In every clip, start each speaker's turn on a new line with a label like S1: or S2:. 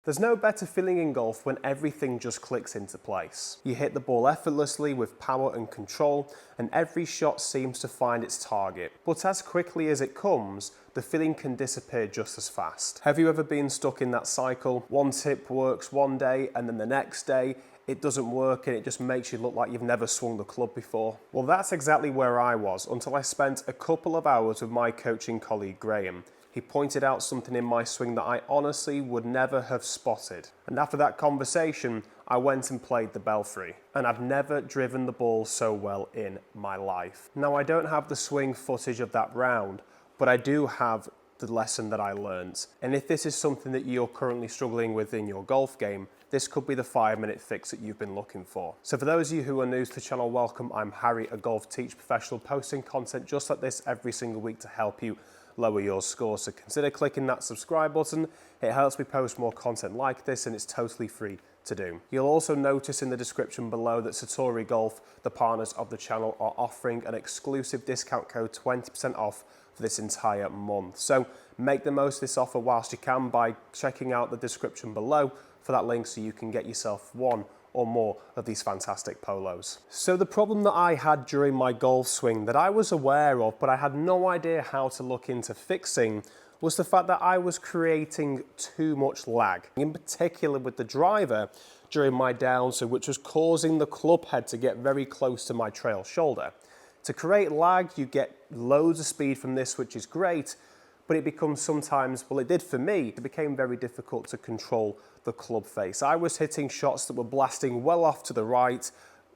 S1: There's no better feeling in golf when everything just clicks into place. You hit the ball effortlessly with power and control, and every shot seems to find its target. But as quickly as it comes, the feeling can disappear just as fast. Have you ever been stuck in that cycle? One tip works one day, and then the next day, it doesn't work and it just makes you look like you've never swung the club before. Well, that's exactly where I was until I spent a couple of hours with my coaching colleague Graham. He pointed out something in my swing that I honestly would never have spotted. And after that conversation, I went and played the Belfry. And I've never driven the ball so well in my life. Now, I don't have the swing footage of that round, but I do have the lesson that I learned. And if this is something that you're currently struggling with in your golf game, this could be the 5-minute fix that you've been looking for. So for those of you who are new to the channel, welcome. I'm Harry, a golf teach professional, posting content just like this every single week to help you lower your score. So consider clicking that subscribe button. It helps me post more content like this, and it's totally free to do. You'll also notice in the description below that Satori Golf, the partners of the channel, are offering an exclusive discount code 20% off for this entire month. So make the most of this offer whilst you can by checking out the description below for that link so you can get yourself one or more of these fantastic polos. So the problem that I had during my golf swing that I was aware of, but I had no idea how to look into fixing, was the fact that I was creating too much lag, in particular with the driver during my downswing, which was causing the club head to get very close to my trail shoulder. To create lag, you get loads of speed from this, which is great, but it becomes sometimes, well, it did for me, it became very difficult to control the club face. I was hitting shots that were blasting well off to the right,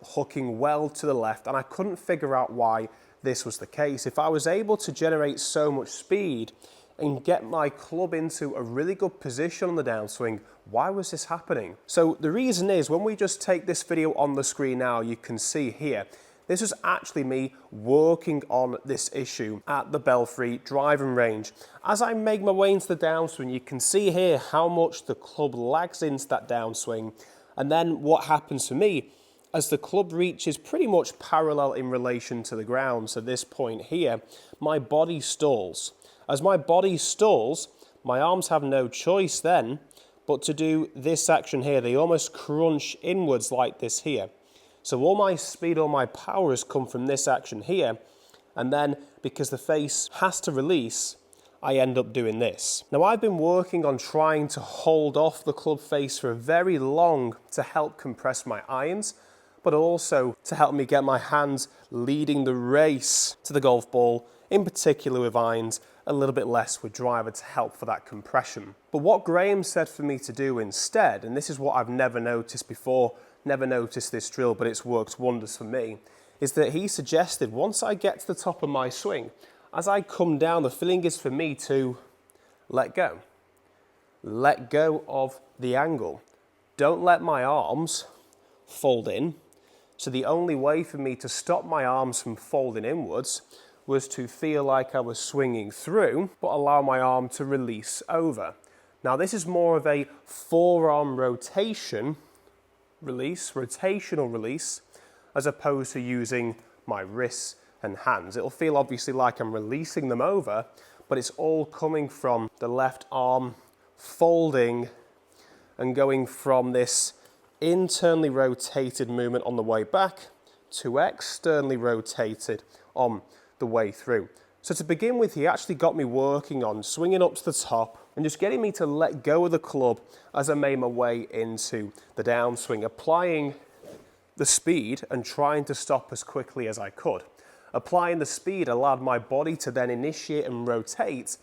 S1: hooking well to the left, and I couldn't figure out why this was the case. If I was able to generate so much speed and get my club into a really good position on the downswing, why was this happening? So the reason is, when we just take this video on the screen now, you can see here, this was actually me working on this issue at the Belfry driving range. As I make my way into the downswing, you can see here how much the club lags into that downswing. And then what happens for me, as the club reaches pretty much parallel in relation to the ground, so this point here, my body stalls. As my body stalls, my arms have no choice then but to do this action here. They almost crunch inwards like this here. So all my speed, all my power has come from this action here, and then because the face has to release, I end up doing this. Now, I've been working on trying to hold off the club face for very long to help compress my irons, but also to help me get my hands leading the race to the golf ball, in particular with irons, a little bit less with driver to help for that compression. But what Graham said for me to do instead, and this is what I've never noticed before, never noticed this drill, but it's worked wonders for me, is that he suggested once I get to the top of my swing, as I come down, the feeling is for me to let go. Let go of the angle. Don't let my arms fold in. So the only way for me to stop my arms from folding inwards was to feel like I was swinging through, but allow my arm to release over. Now, this is more of a forearm rotation release, rotational release, as opposed to using my wrists and hands. It'll feel obviously like I'm releasing them over, but it's all coming from the left arm folding and going from this internally rotated movement on the way back to externally rotated on the way through. So to begin with, he actually got me working on swinging up to the top and just getting me to let go of the club as I made my way into the downswing, applying the speed and trying to stop as quickly as I could. Applying the speed allowed my body to then initiate and rotate,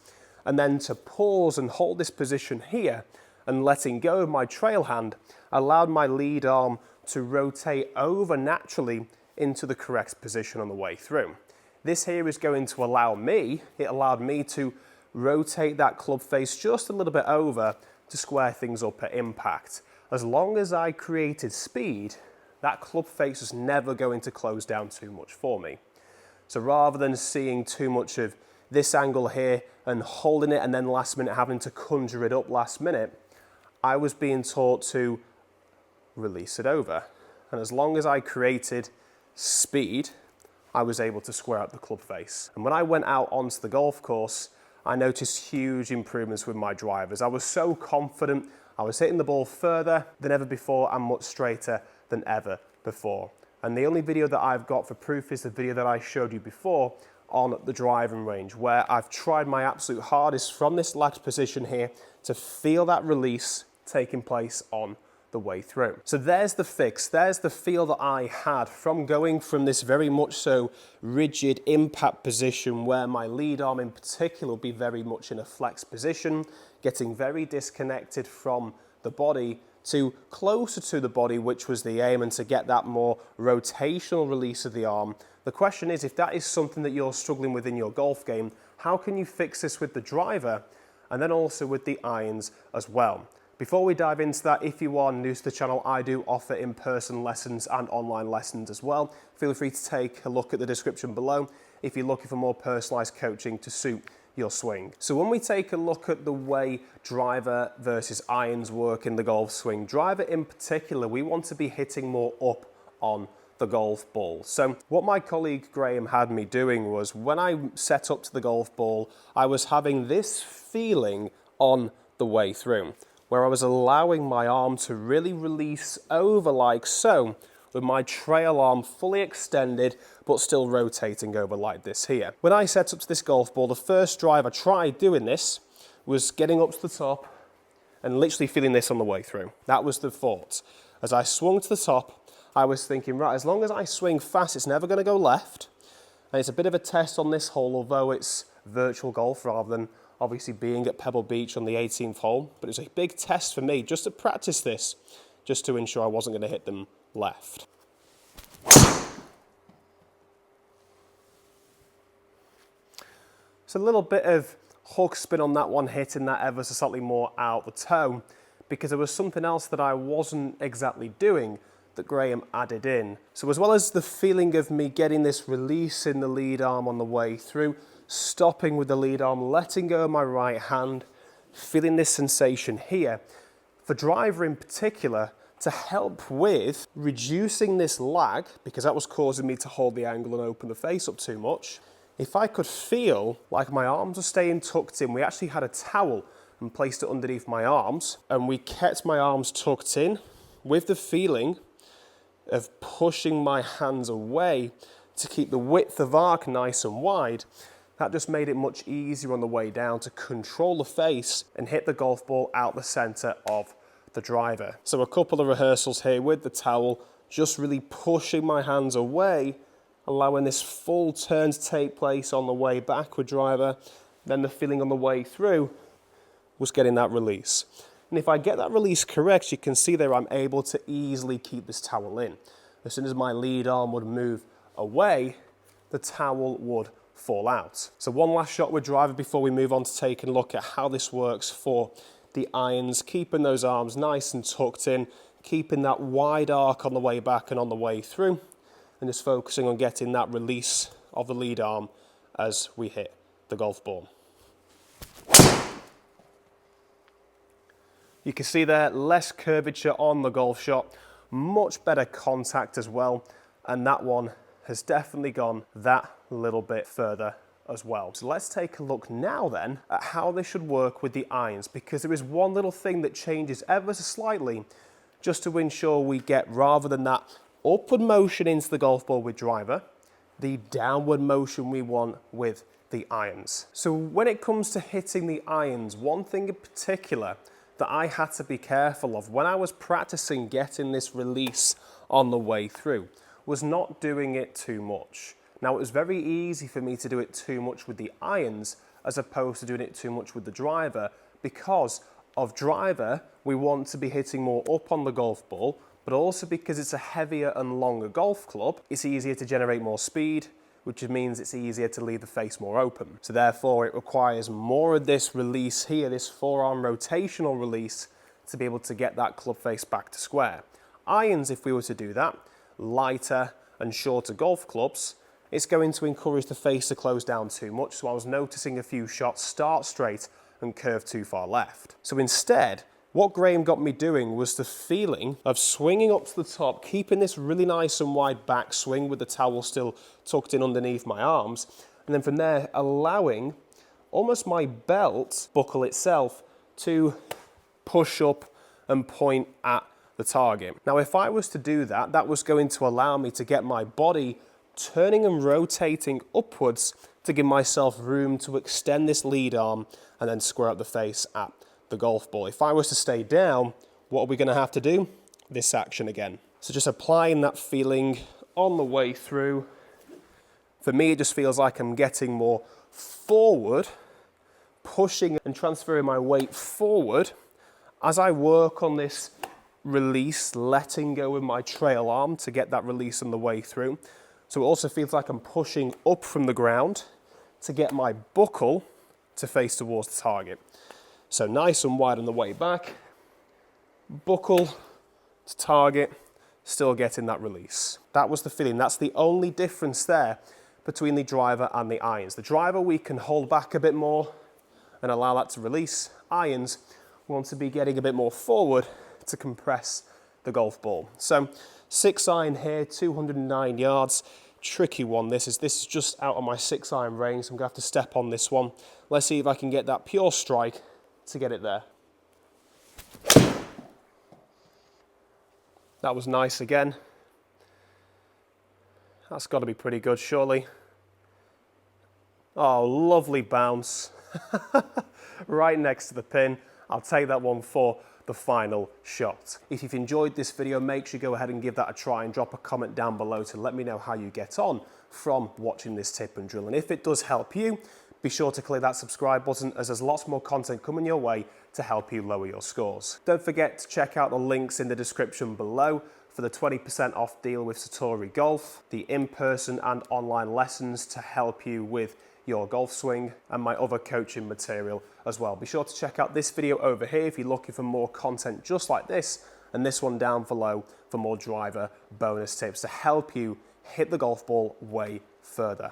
S1: and then to pause and hold this position here, and letting go of my trail hand allowed my lead arm to rotate over naturally into the correct position on the way through. This here is going to allow me, it allowed me to rotate that club face just a little bit over to square things up at impact. As long as I created speed, that club face was never going to close down too much for me. So rather than seeing too much of this angle here and holding it and then last minute having to conjure it up last minute, I was being taught to release it over. And as long as I created speed, I was able to square up the club face. And when I went out onto the golf course, I noticed huge improvements with my drivers. I was so confident, I was hitting the ball further than ever before and much straighter than ever before. And the only video that I've got for proof is the video that I showed you before on the driving range, where I've tried my absolute hardest from this lagged position here to feel that release taking place on the way through. So there's the fix, there's the feel that I had from going from this very much so rigid impact position where my lead arm in particular will be very much in a flex position, getting very disconnected from the body to closer to the body, which was the aim, and to get that more rotational release of the arm. The question is, if that is something that you're struggling with in your golf game, how can you fix this with the driver and then also with the irons as well? Before we dive into that, if you are new to the channel, I do offer in-person lessons and online lessons as well. Feel free to take a look at the description below if you're looking for more personalized coaching to suit your swing. So when we take a look at the way driver versus irons work in the golf swing, driver in particular, we want to be hitting more up on the golf ball. So what my colleague Graham had me doing was, when I set up to the golf ball, I was having this feeling on the way through, where I was allowing my arm to really release over like so, with my trail arm fully extended, but still rotating over like this here. When I set up to this golf ball, the first drive I tried doing this was getting up to the top and literally feeling this on the way through. That was the thought. As I swung to the top, I was thinking, right, as long as I swing fast, it's never gonna go left. And it's a bit of a test on this hole, although it's virtual golf rather than obviously being at Pebble Beach on the 18th hole. But it was a big test for me just to practice this, just to ensure I wasn't gonna hit them left. So a little bit of hook spin on that one, hitting that ever so slightly more out the toe, because there was something else that I wasn't exactly doing that Graham added in. So as well as the feeling of me getting this release in the lead arm on the way through, stopping with the lead arm, letting go of my right hand, feeling this sensation here, for driver in particular, to help with reducing this lag, because that was causing me to hold the angle and open the face up too much. If I could feel like my arms are staying tucked in, we actually had a towel and placed it underneath my arms, and we kept my arms tucked in with the feeling of pushing my hands away to keep the width of arc nice and wide. That just made it much easier on the way down to control the face and hit the golf ball out the center of the driver. So a couple of rehearsals here with the towel, just really pushing my hands away, allowing this full turn to take place on the way back with driver. Then the feeling on the way through was getting that release. And if I get that release correct, you can see there I'm able to easily keep this towel in. As soon as my lead arm would move away, the towel would fall out. So one last shot with driver before we move on to taking a look at how this works for the irons, keeping those arms nice and tucked in, keeping that wide arc on the way back and on the way through, and just focusing on getting that release of the lead arm as we hit the golf ball. You can see there, less curvature on the golf shot, much better contact as well, and that one has definitely gone that little bit further as well. So let's take a look now then at how this should work with the irons, because there is one little thing that changes ever so slightly just to ensure we get, rather than that upward motion into the golf ball with driver, the downward motion we want with the irons. So when it comes to hitting the irons, one thing in particular that I had to be careful of when I was practicing getting this release on the way through was not doing it too much. Now, it was very easy for me to do it too much with the irons as opposed to doing it too much with the driver. Because of driver, we want to be hitting more up on the golf ball, but also because it's a heavier and longer golf club, it's easier to generate more speed, which means it's easier to leave the face more open. So therefore, it requires more of this release here, this forearm rotational release, to be able to get that club face back to square. Irons, if we were to do that, lighter and shorter golf clubs, it's going to encourage the face to close down too much. So I was noticing a few shots start straight and curve too far left. So instead, what Graham got me doing was the feeling of swinging up to the top, keeping this really nice and wide back swing with the towel still tucked in underneath my arms, and then from there allowing almost my belt buckle itself to push up and point at the target. Now, if I was to do that, that was going to allow me to get my body turning and rotating upwards to give myself room to extend this lead arm and then square up the face at the golf ball. If I was to stay down, what are we going to have to do? This action again. So just applying that feeling on the way through. For me, it just feels like I'm getting more forward, pushing and transferring my weight forward as I work on this release, letting go with my trail arm to get that release on the way through. So it also feels like I'm pushing up from the ground to get my buckle to face towards the target. So nice and wide on the way back, buckle to target, still getting that release. That was the feeling. That's the only difference there between the driver and the irons. The driver, we can hold back a bit more and allow that to release. Irons, we want to be getting a bit more forward to compress the golf ball. So 6-iron here, 209 yards. Tricky one. This is just out of my 6-iron range, so I'm going to have to step on this one. Let's see if I can get that pure strike to get it there. That was nice again. That's got to be pretty good, surely. Oh, lovely bounce. Right next to the pin. I'll take that one for the final shot. If you've enjoyed this video, make sure you go ahead and give that a try and drop a comment down below to let me know how you get on from watching this tip and drill. And if it does help you, be sure to click that subscribe button, as there's lots more content coming your way to help you lower your scores. Don't forget to check out the links in the description below for the 20% off deal with Satori Golf, the in-person and online lessons to help you with your golf swing, and my other coaching material as well. Be sure to check out this video over here if you're looking for more content just like this, and this one down below for more driver bonus tips to help you hit the golf ball way further.